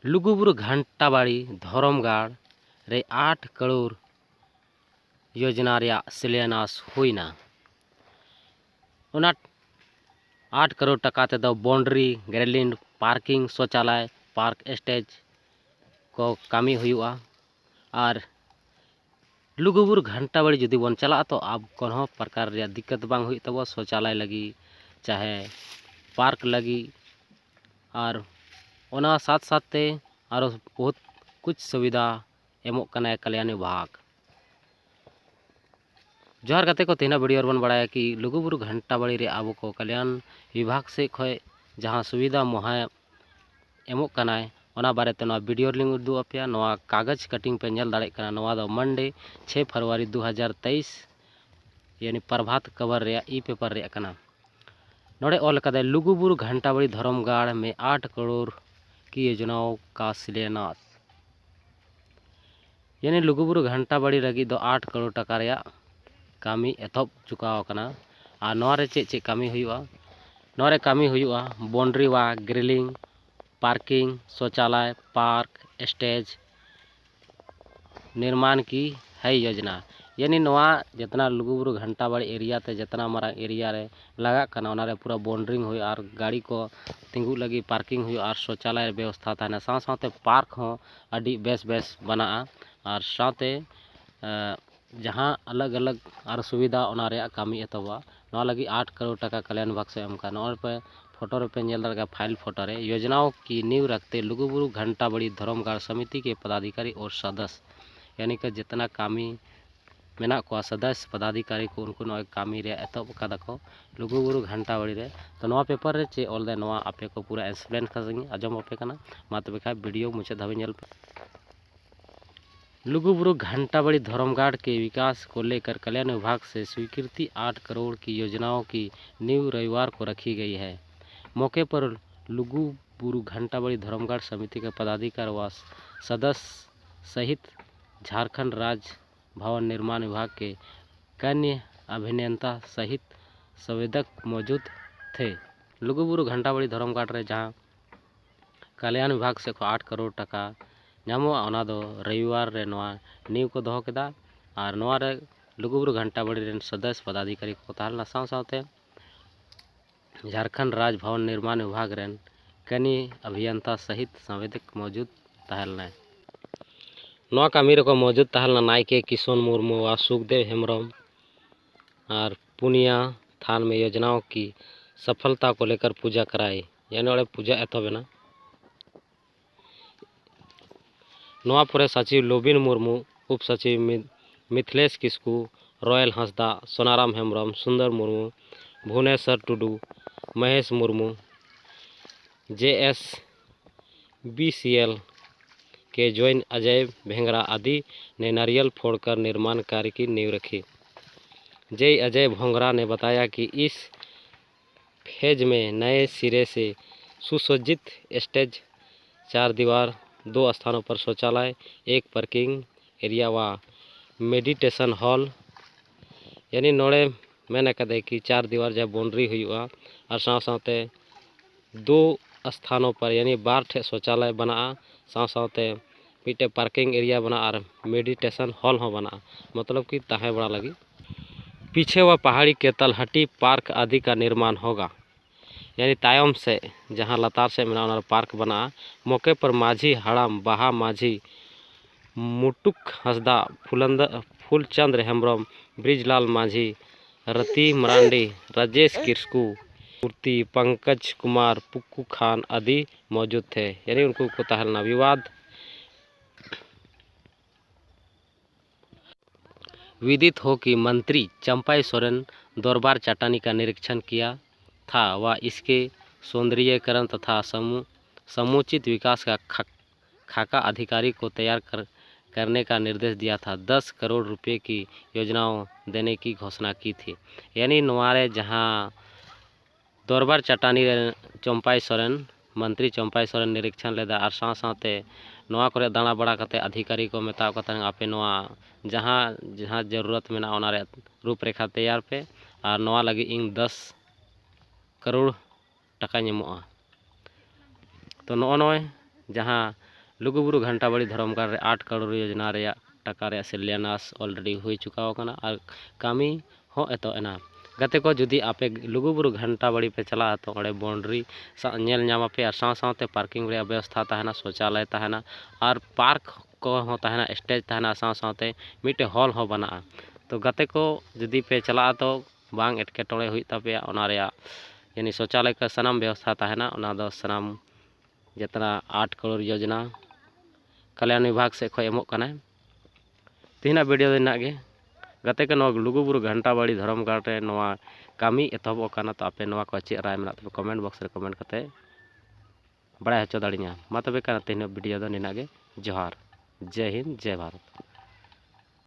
लुगुबुरु घंटाबाड़ी धरमगाड़ रे 8 करोड़ योजना रे शिलान्यास हुईना। 8 करोड़ टका तेदो बाउंड्री ग्रेलिंड पार्किंग शौचालय पार्क स्टेज को कामी हुआ। और लुगुबुरु घंटाबाड़ी जुदी बन चला तो अब कोनो प्रकार रे दिक्कत बांग हुई तब शौचालय लगी चाहे पार्क लगी और ओना साथ साथ और बहुत कुछ सुविधा एमोग कना कल्याण विभाग। जोहार गाते को तेना वीडियो बन बड़ा कि लुगुबुरु घंटाबाड़ी रे आबो को कल्याण विभाग से खय जहाँ सुविधा मुहैया एमोग कना ओना बारे ते नवा वीडियो लिंक उदू अपया। नवा कागज कटिंग पे नेल दाड़े कना नवा दो मंडे 6 फरवरी 2023 यानी प्रभात खबर रे ई पेपर रे कना। नोड़े ऑल कदे लुगुबुरु घंटाबाड़ी धरमगाड़ में 8 करोड़ की योजनाओं का शिलान्यास। यानी लुगुबुरु घंटाबाड़ी लगी दो 8 करोड़ टका रे कामी एतहब चुकाव कना। और नवा रे चे कामी हुआ नवा रे कामी हुआ बाउंड्री वा ग्रिलिंग पार्किंग शौचालय पार्क स्टेज निर्माण की है योजना। यानी नवा जितना लुगुबुरु घंटाबाड़ी एरिया ते जितना मारा एरिया रे लगा कना ओना रे पूरा बाउंड्रिंग हुई और गाड़ी को तिंगु लगी पार्किंग हुई और शौचालय व्यवस्था ताना साथ साथ पार्क हो अड़ी बेस बेस बना और साथे जहाँ अलग अलग और सुविधा ओना रे कामी एतबा नवा लगी 8 करोड़ टका कल्याण विभाग से एमका। नवा पे फोटो रे पे नेल लगा फाइल फोटो रे योजनाओं की नींव रखते लुगुबुरु घंटाबाड़ी धरमगाड़ समिति के पदाधिकारी और सदस्य यानी कि जितना कामी मेना को सदस्य पदाधिकारी को उनको नवा कामी रे एतब का दको लुगुबुरु घंटाबाड़ी रे। तो नवा पेपर रे चे ऑल दे नवा आपे को पूरा एक्सप्लेन करसंगी आजम आपे कना मा तबे खा वीडियो मुझे धाबे नेल पे। लुगुबुरु घंटाबाड़ी धरमगाड़ के विकास को लेकर कल्याण विभाग से स्वीकृति 8 करोड़ की योजनाओं की नींव रविवार को रखी गई है। मौके पर लुगुबुरु घंटाबाड़ी धरमगाड़ समिति के पदाधिकारी व सदस्य सहित झारखंड राज्य भवन निर्माण विभाग के कन्या अभियंता सहित संवेदक मौजूद थे। लुगुबुरु घंटाबाड़ी धरमगाड़ रे जहाँ कल्याण विभाग से 8 करोड़ टका नामोआ ओना दो रविवार रे नवा नींव को दोहो केदा। और नवा रे लुगुबुरु घंटाबाड़ी रेन सदस्य पदाधिकारी को तालना साथ साथे झारखंड राज्य भवन निर्माण विभाग रेन कन्या अभियंता सहित संवेदक मौजूद ताहलना। नवा कामी रे को मौजूद ताहलना नायके किशोन मुर्मू व सुखदेव हेम्ब्रम और पुनिया थान में योजनाओं की सफलता को लेकर पूजा कराई। यानी वाले पूजा एतबेना नवा परे सचिव लोबिन मुर्मू उप सचिव मिथिलेश किस्कू रॉयल हंसदा सोनाराम हेम्ब्रम सुंदर मुर्मू भुवनेश्वर टुडू महेश मुर्मू JS BCL के ज्वाइन अजय भेंगरा आदि ने नारियल फोड़कर निर्माण कार्य की नींव रखी। जय अजय भोंगरा ने बताया कि इस फेज में नए सिरे से सुसज्जित स्टेज 4 दीवार 2 स्थानों पर शौचालय 1 पार्किंग एरिया व मेडिटेशन हॉल यानी नोड़े मैंने कदे कि 4 दीवार जब बाउंड्री हुआ और साथ साथ 2 स्थानों पर यानी 12 ठे शौचालय बना साथ साथ मिट्टे पार्किंग एरिया बना और मेडिटेशन हॉल हो बना मतलब कि ताहे बड़ा लगी पीछे व पहाड़ी के तलहटी पार्क आदि का निर्माण होगा। यानी तायम से जहां लतार से मिला पार्क बना। मौके पर माझी हड़ाम बहा माझी मुटुक हंसदा फूलचंद्र हेम्ब्रम ब्रिजलाल माझी रति मरांडी राजेश किस्कू मूर्ति पंकज कुमार पुक्कू खान आदि मौजूद थे। यानी उनको को ताहलना विवाद विदित हो कि मंत्री चंपाई सोरेन दरबार चट्टानी का निरीक्षण किया था व इसके सौंदर्यीकरण तथा समुचित विकास का खाका अधिकारी को तैयार करने का निर्देश दिया था। 10 करोड़ रुपए की योजनाओं देने की घोषणा की थी। यानी नवारे जहां दरबार चट्टानी चंपाई सोरेन मंत्री चंपाई सोरेन निरीक्षण लेदा और साथ साथे नवा करे दाना बड़ा करते अधिकारी को मेता कता आपे नवा जहाँ जहाँ जरूरत में ना रूपरेखा तैयार पे और नवा लगी इन 10 करोड़ टका ᱧᱟᱢᱚᱜᱼᱟ। तो नॉय जहाँ लुगुबुरु घंटाबाड़ी धर्मगाड़ रे 8 करोड़ योजना रे टाका रे शिलान्यास ऑलरेडी हुई चुका होना और कामी हो एतो एना गाते को जुदी आपे लुगुबुरु घंटाबाड़ी पे चला तो अड़े बाउंड्री नेल नामा पे साथ साथ पार्किंग रे व्यवस्था तहना शौचालय तहना और पार्क को हो तहना स्टेज तहना साथ साथ मिटे हॉल हो बना तो गाते को जुदी पे चला तो बांग एटकेटोड़े हुई तपे ओना रे यानी शौचालय का सनाम व्यवस्था तहना ओना दो सनाम जितना 8 करोड़ योजना कल्याण विभाग से खो एमोग कना तीना वीडियो देना गे गाते के लुगुबुरु घंटाबाड़ी धर्मगाड़ रे नवा कामी एतहबो कना तो आपे नवा को चेक राय मेना तो कमेंट बॉक्स रे कमेंट करते बड़ा हचो दाड़िया मा तबे कना तीना वीडियो दो निना गे जोहार जय हिंद जय भारत।